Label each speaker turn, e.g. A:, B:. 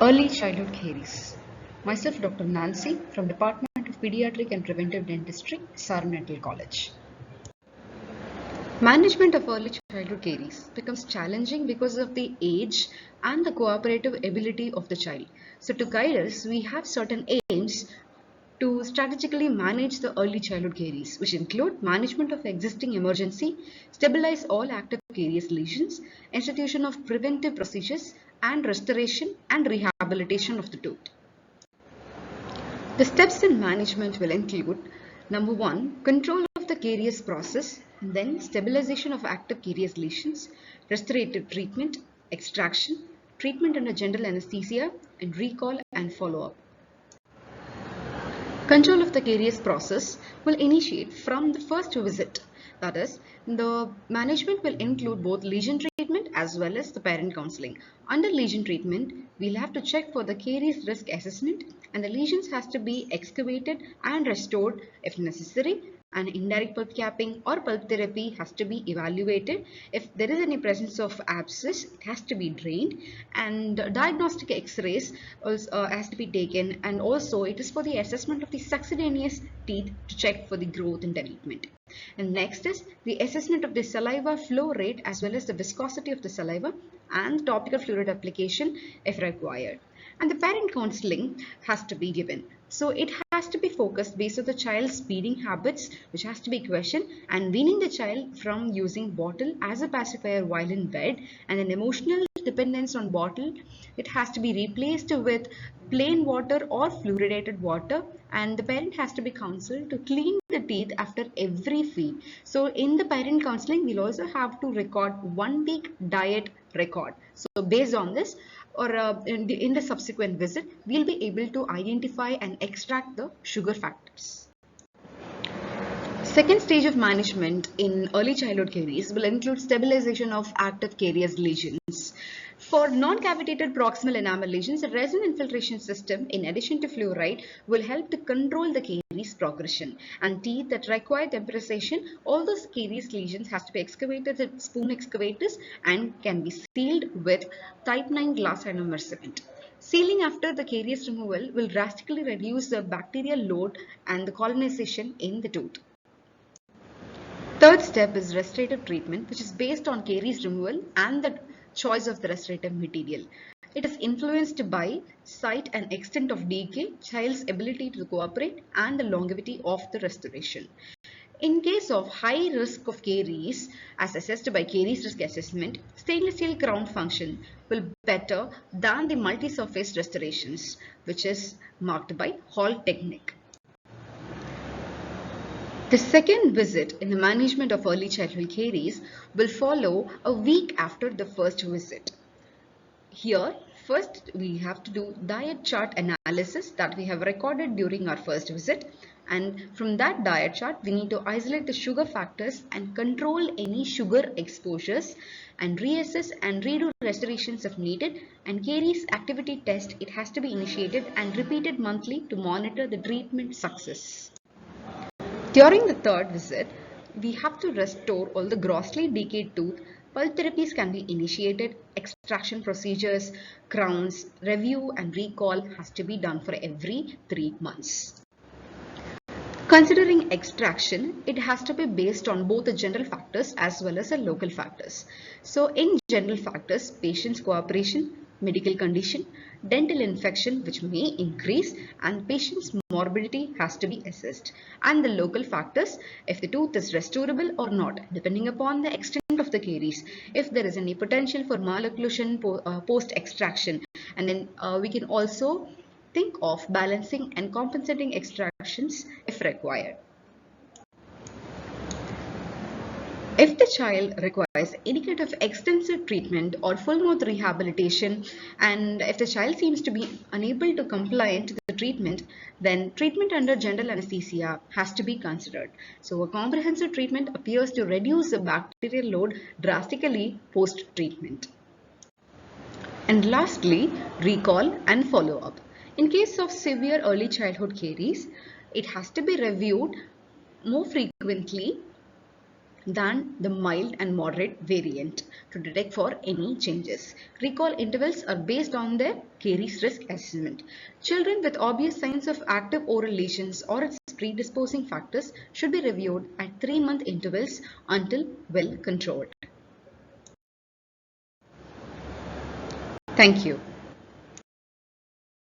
A: Early childhood caries. Myself, Dr. Nancy from Department of Pediatric and Preventive Dentistry, SRM College. Management of early childhood caries becomes challenging because of the age and the cooperative ability of the child. So to guide us, we have certain aims to strategically manage the early childhood caries, which include management of existing emergency, stabilize all active caries lesions, institution of preventive procedures, and restoration and rehabilitation of the tooth. The steps in management will include number 1, control of the caries process, then stabilization of active caries lesions, restorative treatment, extraction, treatment under general anesthesia, and recall and follow-up. Control of the caries process will initiate from the first visit. That is, the management will include both lesion treatment as well as the parent counseling. Under lesion treatment, we'll have to check for the caries risk assessment, and the lesions has to be excavated and restored if necessary. And indirect pulp capping or pulp therapy has to be evaluated. If there is any presence of abscess, it has to be drained, and diagnostic x-rays has to be taken, and also it is for the assessment of the succedaneous teeth to check for the growth and development. And next is the assessment of the saliva flow rate as well as the viscosity of the saliva and topical fluid application if required. And the parent counseling has to be given. So it has to be focused based on the child's feeding habits, which has to be questioned, and weaning the child from using bottle as a pacifier while in bed, and an emotional dependence on bottle. It has to be replaced with plain water or fluoridated water, and the parent has to be counseled to clean the teeth after every feed. So in the parent counseling, we'll also have to record 1 week diet record. So based on this, or in the subsequent visit, we'll be able to identify and extract the sugar factors. Second stage of management in early childhood caries will include stabilization of active caries lesions. For non-cavitated proximal enamel lesions, a resin infiltration system, in addition to fluoride, will help to control the caries progression. And teeth that require temporization, all those caries lesions has to be excavated with spoon excavators and can be sealed with type 9 glass ionomer cement. Sealing after the caries removal will drastically reduce the bacterial load and the colonization in the tooth. Third step is restorative treatment, which is based on caries removal and the choice of the restorative material. It is influenced by site and extent of decay, child's ability to cooperate, and the longevity of the restoration. In case of high risk of caries, as assessed by caries risk assessment, stainless steel crown function will be better than the multi-surface restorations, which is marked by Hall technique. The second visit in the management of early childhood caries will follow a week after the first visit. Here, first we have to do diet chart analysis that we have recorded during our first visit, and from that diet chart we need to isolate the sugar factors and control any sugar exposures, and reassess and redo restorations if needed, and caries activity test, it has to be initiated and repeated monthly to monitor the treatment success. During the third visit, we have to restore all the grossly decayed tooth. Pulp therapies can be initiated, extraction procedures, crowns, review and recall has to be done for every 3 months. Considering extraction, it has to be based on both the general factors as well as the local factors. So in general factors, patient's cooperation, medical condition, dental infection which may increase, and patient's morbidity has to be assessed. And the local factors, if the tooth is restorable or not, depending upon the extent of the caries, if there is any potential for malocclusion post extraction, and then we can also think of balancing and compensating extractions if required. If the child requires any kind of extensive treatment or full mouth rehabilitation, and if the child seems to be unable to comply to the treatment, then treatment under general anesthesia has to be considered. So a comprehensive treatment appears to reduce the bacterial load drastically post-treatment. And lastly, recall and follow-up. In case of severe early childhood caries, it has to be reviewed more frequently than the mild and moderate variant to detect for any changes. Recall intervals are based on their Caries risk assessment. Children with obvious signs of active oral lesions or its predisposing factors should be reviewed at 3-month intervals until well controlled. Thank you.